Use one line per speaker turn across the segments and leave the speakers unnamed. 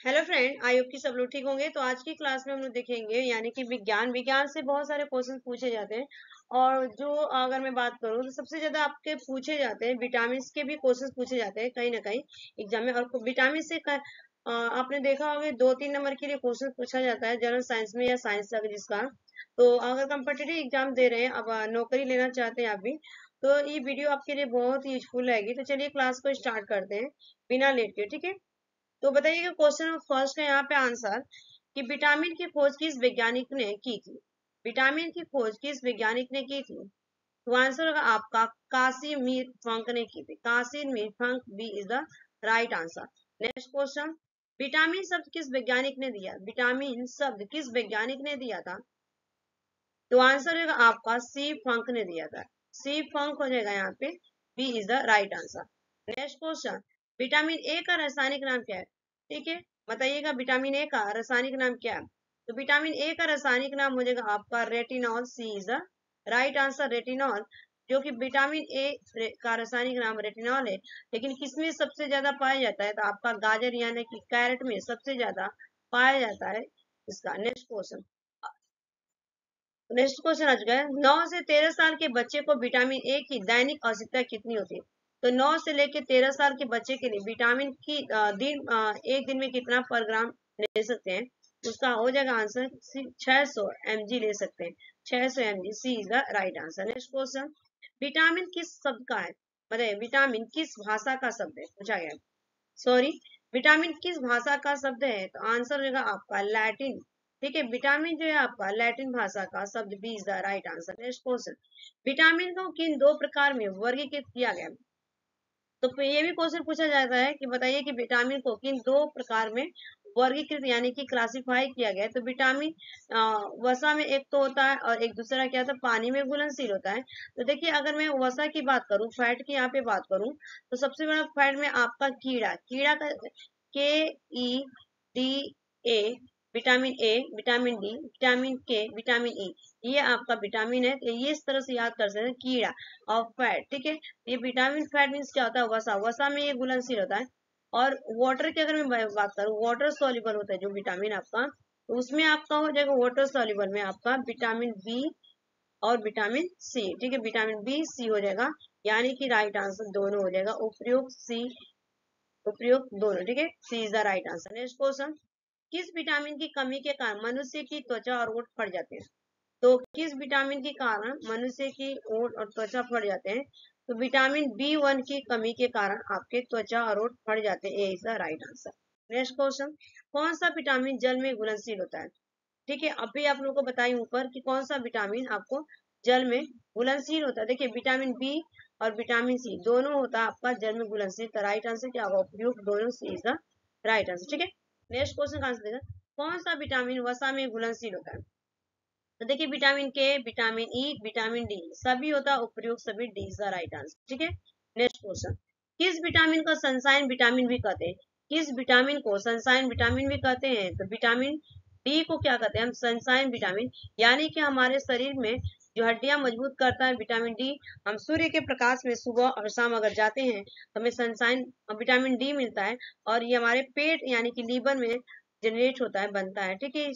Hello friend, I hope कि सब लोग ठीक होंगे। तो आज की क्लास में हम लोग देखेंगे यानी कि विज्ञान से बहुत सारे क्वेश्चन पूछे जाते हैं। और जो अगर मैं बात करूँ तो सबसे ज्यादा आपके पूछे जाते हैं विटामिन के भी क्वेश्चन पूछे जाते हैं कहीं ना कहीं एग्जाम में। और विटामिन से आपने देखा होगा 2-3 नंबर के लिए क्वेश्चन पूछा जाता है जनरल साइंस में या साइंस का जिसका। तो अगर कम्पिटिटिव एग्जाम दे रहे हैं, अब नौकरी लेना चाहते हैं आप भी, तो ये वीडियो आपके लिए बहुत ही यूजफुल रहेगी। तो चलिए क्लास को स्टार्ट करते हैं बिना लेट के, ठीक है। तो बताइएगा क्वेश्चन फर्स्ट है यहाँ पे आंसर कि विटामिन की खोज किस वैज्ञानिक ने की थी। विटामिन की खोज किस वैज्ञानिक ने की थी? तो आंसर होगा आपका कासिमिर फंक ने की थी। Casimir Funk B is the right answer. Next question, vitamin शब्द किस वैज्ञानिक ने दिया? विटामिन शब्द किस वैज्ञानिक ने दिया था? तो आंसर होगा आपका सी फंक ने दिया था। सी फंक हो जाएगा यहाँ पे, B is the right answer. Next question, vitamin A का रासायनिक नाम क्या है? ठीक है, बताइएगा विटामिन ए का रासायनिक नाम क्या है? तो विटामिन ए का रासायनिक नाम हो जाएगा आपका retinol. C is the right answer, retinol. जो कि विटामिन ए का रासायनिक नाम रेटिनॉल है, लेकिन किसमें सबसे ज्यादा पाया जाता है? तो आपका गाजर यानी कि कैरेट में सबसे ज्यादा पाया जाता है इसका। नेक्स्ट क्वेश्चन, नेक्स्ट क्वेश्चन आ चुका है, 9 से 13 साल के बच्चे को विटामिन ए की दैनिक आवश्यकता कितनी होती है? तो 9 से लेकर 13 साल के बच्चे के लिए विटामिन की एक दिन में कितना पर ग्राम ले सकते हैं? उसका हो जाएगा आंसर 600 mg ले सकते हैं। 600 mg, C is the right answer. Next question, vitamin किस शब्द का है? बताइए विटामिन किस भाषा का शब्द है, पूछा गया। सॉरी, विटामिन किस भाषा का शब्द है? तो आंसर होगा आपका लैटिन। ठीक है, विटामिन जो है आपका लैटिन भाषा का शब्द, B is the right answer. Next question, vitamin को किन दो प्रकार में वर्गीकृत किया गया? तो ये भी क्वेश्चन पूछा जाता है कि बताइए कि विटामिन को किन दो प्रकार में वर्गीकृत यानी कि क्लासिफाई किया गया है। तो विटामिन वसा में एक तो होता है और एक दूसरा क्या होता है, पानी में घुलनशील होता है। तो देखिए, अगर मैं वसा की बात करूं, फैट की यहाँ पे बात करूं, तो सबसे बड़ा फैट में आपका कीड़ा, कीड़ा का KEDA, vitamin A, vitamin D, vitamin के, विटामिन ई, ये आपका विटामिन है। तो ये इस तरह से याद कर सकते हैं, कीड़ा और फैट। ठीक है, ये विटामिन फैट मीन्स क्या होता है, वसा, वसा में ये घुलनशील होता है। और वाटर की अगर मैं बात करूँ, वाटर सॉल्युबल होता है जो विटामिन आपका, तो उसमें आपका हो जाएगा वाटर सॉल्युबल में आपका विटामिन बी और विटामिन सी। ठीक है, विटामिन बी सी हो जाएगा, यानी कि राइट आंसर दोनों हो जाएगा, उपयुक्त सी, उपयुक्त दोनों। ठीक है, C is the right answer. Next question, किस विटामिन की कमी के कारण मनुष्य की त्वचा और ओठ फट जाते हैं? तो किस विटामिन के कारण मनुष्य की ओठ और त्वचा फट जाते हैं? तो विटामिन B1 की कमी के कारण आपके त्वचा और ओठ फट जाते हैं, A is the right answer. Next question, कौन सा विटामिन जल में घुलनशील होता है? ठीक है, अभी आप लोगों को बताई ऊपर कि कौन सा विटामिन आपको जल में घुलनशील होता है। देखिए, विटामिन बी और विटामिन सी दोनों होता है आपका जल में घुलनशील। तो राइट आंसर क्या होगा, उपयुक्त दोनों, सी इज द राइट आंसर। ठीक है, नेक्स्ट क्वेश्चन का आंसर देखा, कौन सा विटामिन वसा में घुलनशील होता है? तो देखिए, विटामिन के, विटामिन ई, विटामिन डी सभी होता है उपयुक्त, सभी, D is the right answer. ठीक है, नेक्स्ट क्वेश्चन, किस विटामिन को सनसाइन विटामिन भी कहते हैं? किस विटामिन को सनसाइन विटामिन भी कहते हैं? तो विटामिन डी को क्या कहते हैं हम, सनसाइन विटामिन। यानी कि हमारे शरीर में जो हड्डियां मजबूत करता है विटामिन डी, हम सूर्य के प्रकाश में सुबह और शाम अगर जाते हैं तो हमें सनसाइन विटामिन डी मिलता है, और ये हमारे पेट यानी कि लीवर में जनरेट होता है, बनता है। ठीक है,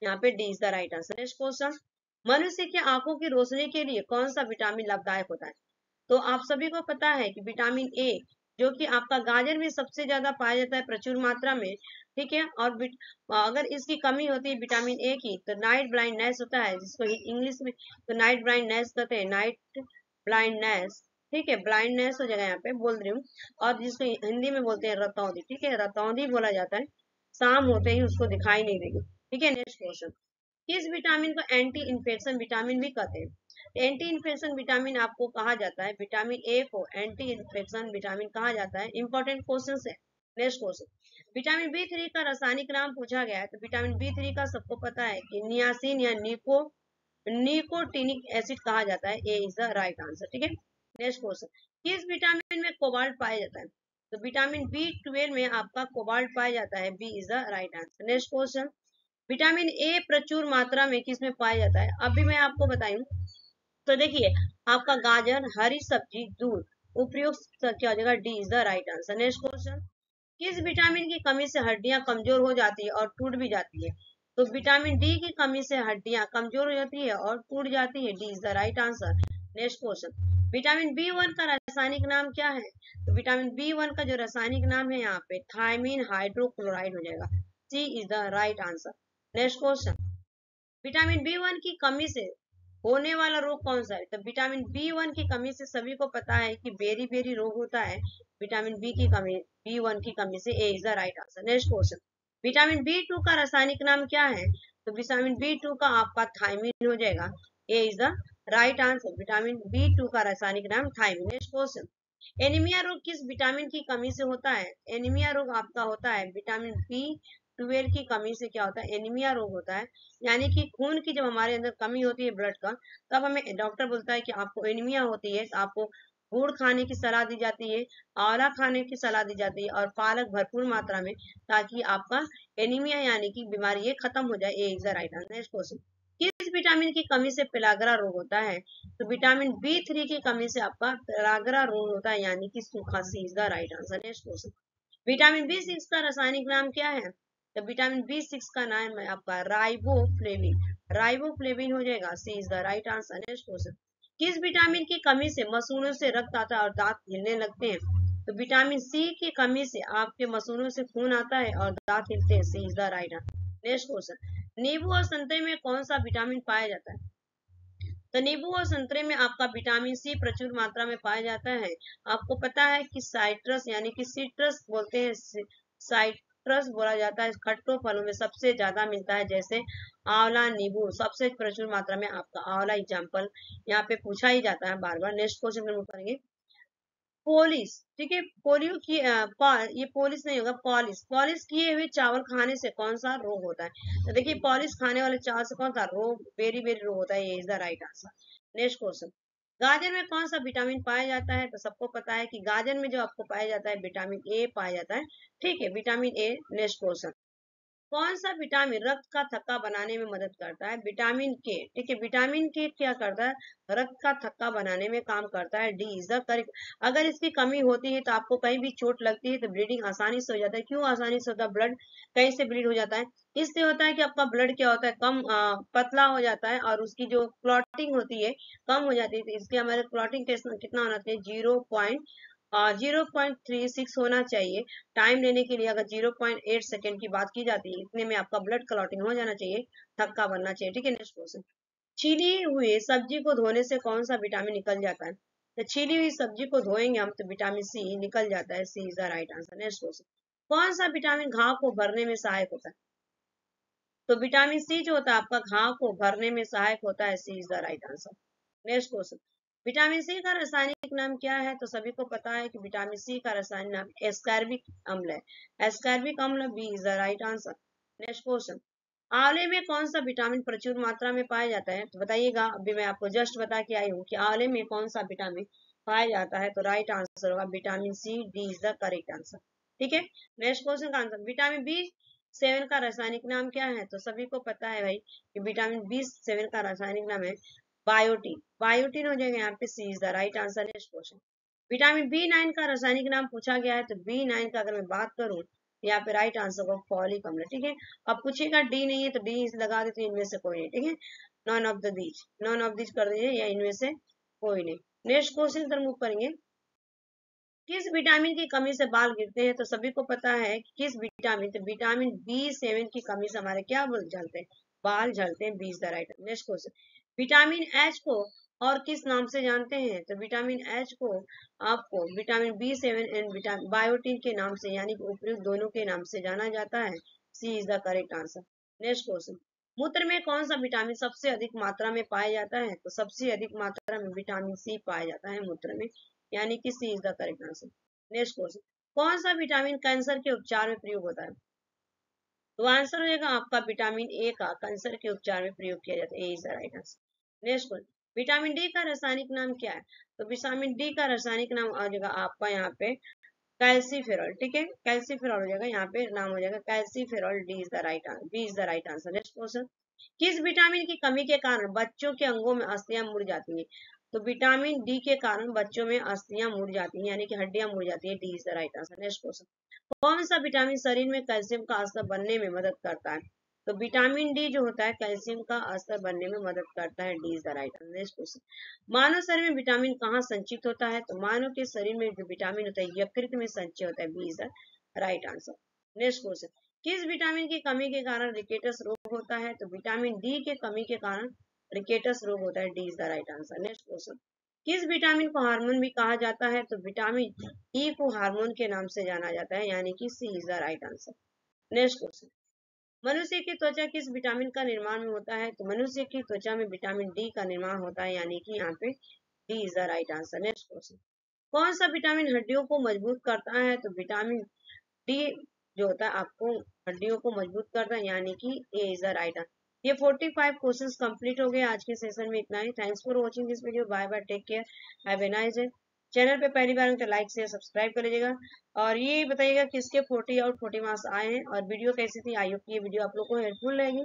यहाँ पे D is the right answer. Next question, मनुष्य की आंखों की रोशनी के लिए कौन सा विटामिन लाभदायक होता है? तो आप सभी को पता है कि विटामिन ए, जो कि आपका गाजर में सबसे ज्यादा पाया जाता है प्रचुर मात्रा में। ठीक है, और अगर इसकी कमी होती है विटामिन ए की, तो नाइट ब्लाइंडनेस होता है, जिसको इंग्लिश में तो नाइट ब्लाइंडनेस कहते हैं, नाइट ब्लाइंडनेस। ठीक है, ब्लाइंडनेस हो जाएगा यहाँ पे, बोल रही हूँ। और जिसको हिंदी में बोलते हैं रतौंधी। ठीक है, रतौंधी बोला जाता है, शाम होते ही उसको दिखाई नहीं देगी। ठीक है, नेक्स्ट क्वेश्चन, किस विटामिन को एंटी इन्फेक्शन विटामिन भी कहते हैं? एंटी इन्फेक्शन विटामिन आपको कहा जाता है, विटामिन ए को एंटी इन्फेक्शन विटामिन कहा जाता है। इंपॉर्टेंट क्वेश्चन है। नेक्स्ट क्वेश्चन, विटामिन B3 का रासायनिक नाम पूछा गया है। तो विटामिन B3 का सबको पता है कि नियासिन या निकोटिनिक एसिड कहा जाता है, A is the right answer. ठीक है, नेक्स्ट क्वेश्चन, किस विटामिन में कोबाल्ट पाया जाता है? तो विटामिन B12 में आपका कोबाल्ट पाया जाता है, B is the right answer. Next question, vitamin A प्रचुर मात्रा में किस में पाया जाता है? अभी मैं आपको बताऊं, तो देखिए, आपका गाजर, हरी सब्जी, दूध, उपयुक्त क्या हो जाएगा, D is the right answer. Next question, किस विटामिन की कमी से हड्डियां कमजोर हो जाती है और टूट भी जाती है? तो विटामिन डी की कमी से हड्डियां कमजोर हो जाती है और टूट जाती है। D is the right answer. Next question, vitamin B one का रासायनिक नाम क्या है? तो विटामिन बी वन का जो रासायनिक नाम है यहाँ पे थायमीन हाइड्रोक्लोराइड हो जाएगा। C is the right answer. Next question, vitamin B one की कमी से होने वाला रोग कौन सा है? तो विटामिन बी वन की कमी से सभी को पता है कि बेरी बेरी रोग होता है विटामिन बी वन की कमी से। A is the right answer. Next question, vitamin B two का रासायनिक नाम क्या है? तो विटामिन बी टू का आपका थायमीन हो जाएगा। A is the right answer. Vitamin B two का रासायनिक नाम थायमीन। नेक्स्ट क्वेश्चन, एनीमिया रोग किस विटामिन की कमी से होता है? एनीमिया रोग आपका होता है विटामिन बी 12 की कमी से। क्या होता है? एनीमिया रोग होता है, यानी कि खून की जब हमारे अंदर कमी होती है ब्लड का, तब हमें डॉक्टर बोलता है कि आपको एनीमिया होती है, तो आपको गुड़ खाने की सलाह दी जाती है, आंवला खाने की सलाह दी जाती है और पालक भरपूर मात्रा में, ताकि आपका एनीमिया यानी कि बीमारी ये खत्म हो जाए। A is the right answer. Next question, किस विटामिन की कमी से पेलाग्रा रोग होता है? तो विटामिन बी थ्री की कमी से आपका पेलाग्रा रोग होता है, यानी कि सूखा। C is the right answer. Next question, vitamin B six का रासायनिक नाम क्या है? तो विटामिन बी सिक्स का नाम है आपका राइबोफ्लेविन। राइबोफ्लेविन हो जाएगा। C is the right answer. Next question, किस विटामिन की कमी से मसूड़ों से रक्त आता है और दांत हिलने लगते हैं? तो विटामिन सी की कमी से आपके मसूड़ों से खून आता है और दांत हिलते हैं। C is the right answer. Next question, नींबू और संतरे में कौन सा विटामिन पाया जाता है? तो नींबू और संतरे में आपका विटामिन सी प्रचुर मात्रा में पाया जाता है। आपको पता है कि साइट्रस यानी कि सिट्रस बोलते हैं, साइट्रस बोला जाता है, खट्टो फलों में सबसे ज्यादा मिलता है, जैसे आंवला, नींबू सबसे प्रचुर मात्रा में आपका आंवला एग्जाम्पल यहाँ पे पूछा ही जाता है बार बार। नेक्स्ट क्वेश्चन हम करेंगे पोलिश। ठीक है, पोलियो की ये पोलिश नहीं होगा, पॉलिश। पॉलिश किए हुए चावल खाने से कौन सा रोग होता है? तो देखिए, पॉलिश खाने वाले चावल से कौन सा रोग, बेरी बेरी रोग होता है। ये is the right answer. Next question, गाजर में कौन सा विटामिन पाया जाता है? तो सबको पता है कि गाजर में जो आपको पाया जाता है विटामिन ए पाया जाता है। ठीक है, विटामिन ए। नेक्स्ट क्वेश्चन, कौन सा विटामिन रक्त का थक्का बनाने में मदद करता है? विटामिन के। ठीक है, विटामिन के क्या करता है? रक्त का थक्का बनाने में काम करता है। D is the correct. अगर इसकी कमी होती है तो आपको कहीं भी चोट लगती है तो ब्लीडिंग आसानी से हो जाता है। क्यों आसानी से होता है? ब्लड कहीं से ब्लीड हो जाता है, इससे होता है कि आपका ब्लड क्या होता है, कम पतला हो जाता है और उसकी जो क्लॉटिंग होती है कम हो जाती है। तो इसके हमारे क्लॉटिंग कितना होना चाहिए? 0.36 होना चाहिए। टाइम लेने के लिए अगर 0.8 सेकेंड की बात की जाती है, इतने में आपका ब्लड क्लॉटिंग हो जाना चाहिए, थक्का बनना चाहिए। ठीक है, नेक्स्ट क्वेश्चन, छीली हुई सब्जी को धोने से कौन सा विटामिन निकल जाता है? तो छीली हुई सब्जी को धोएंगे हम तो विटामिन सी निकल जाता है। C is the right answer. Next question, कौन सा विटामिन घाव को भरने में सहायक होता है? तो विटामिन सी जो होता है आपका घाव को भरने में सहायक होता है। C is the right answer. Next question, vitamin C का रासायनिक नाम क्या है? तो सभी को पता है कि विटामिन सी का रासायनिक नाम एस्कॉर्बिक अम्ल है। एस्कॉर्बिक अम्ल। B is the right answer. Next question, आंवले में कौन सा विटामिन प्रचुर मात्रा में पाया जाता है? तो बताइएगा, अभी मैं आपको जस्ट बता के आई हूँ कि आंवले में कौन सा विटामिन पाया जाता है। तो राइट आंसर होगा vitamin C. D is the correct answer. ठीक है, नेक्स्ट क्वेश्चन का आंसर, विटामिन बी सेवन का रासायनिक नाम क्या है? तो सभी को पता है भाई कि विटामिन बी सेवन का रासायनिक नाम है बायोटीन। बायोटीन हो जाएगा यहाँ पे। C is the right answer. Next question, vitamin B nine का रासायनिक नाम पूछा गया है। तो बी नाइन का अगर मैं बात करूं तो यहाँ पे राइट आंसर होगा फॉलिक अम्ल। ठीक है, अब पूछेगा डी नहीं है तो डी लगा देते इनमें से कोई नहीं। ठीक है, none of the these, none of these कर दीजिए, या इनमें से कोई नहीं। नेक्स्ट क्वेश्चन पर मूव करेंगे, किस विटामिन की कमी से बाल गिरते हैं? तो सभी को पता है कि किस विटामिन, तो विटामिन बी सेवन की कमी से हमारे क्या झड़ते हैं? बाल झड़ते हैं। B is the right. Next question, vitamin H को और किस नाम से जानते हैं? तो विटामिन एच को आपको vitamin B seven and vitamin biotin के नाम से, यानी कि उपयुक्त दोनों के नाम से जाना जाता है। C is the correct answer. Next question, मूत्र में कौन सा विटामिन सबसे अधिक मात्रा में पाया जाता है? तो सबसे अधिक मात्रा में विटामिन सी पाया जाता है मूत्र में, यानी कि C is the correct answer. Next question, कौन सा विटामिन कैंसर के उपचार में प्रयोग होता है? तो आंसर हो जाएगा आपका विटामिन ए का कैंसर के उपचार में प्रयोग किया जाता है। A is the right answer. Next question, vitamin D का रासायनिक नाम क्या है? तो विटामिन डी का रासायनिक नाम आ जाएगा आपका यहाँ पे कैल्सीफेरॉल। ठीक है, कैल्सीफेरॉल हो जाएगा, यहाँ पे नाम हो जाएगा calciferol. D is the right answer. B is the right answer. Next question, किस विटामिन की कमी के कारण बच्चों के अंगों में अस्थियां मुड़ जाती है? तो विटामिन डी के कारण बच्चों में अस्थियां मुड़ जाती हैं, यानी कि हड्डियां मुड़ जाती है। D is the right answer. Next question, कौन सा विटामिन शरीर में कैल्शियम का स्तर बनने में मदद करता है? तो विटामिन डी जो होता है कैल्शियम का स्तर बनने में मदद करता है। D is the right answer. Next question, मानव शरीर में विटामिन कहाँ संचित होता है? तो मानव के शरीर में जो विटामिन होता है यकृत में संचय होता है। B is the right answer. Next question, किस विटामिन की कमी के कारण रिकेटस रोग होता है? तो विटामिन डी के कमी के कारण रिकेटस रोग होता है। D is the right answer. Next question, किस विटामिन को हार्मोन भी कहा जाता है? तो विटामिन ई को हार्मोन के नाम से जाना जाता है, यानी कि C is the right answer. Next question, मनुष्य की त्वचा किस विटामिन का निर्माण में होता है? तो मनुष्य की त्वचा में विटामिन डी का निर्माण होता है, यानी कि यहाँ पे D is the right answer. Next question, कौन सा विटामिन हड्डियों को मजबूत करता है? तो विटामिन डी जो होता है आपको हड्डियों को मजबूत करता है, यानी कि ए इज द राइट आंसर। ये 45 क्वेश्चंस कंप्लीट हो गए। आज के सेशन में इतना ही। Thanks for watching this video. Bye bye, take care, have a nice day. Channel पे पहली बार तो लाइक शेयर सब्सक्राइब कर लीजिएगा और ये बताइएगा किसके 40 और 40 मार्क्स आए हैं और वीडियो कैसी थी। आई होप ये वीडियो आप लोग को हेल्पफुल रहेगी।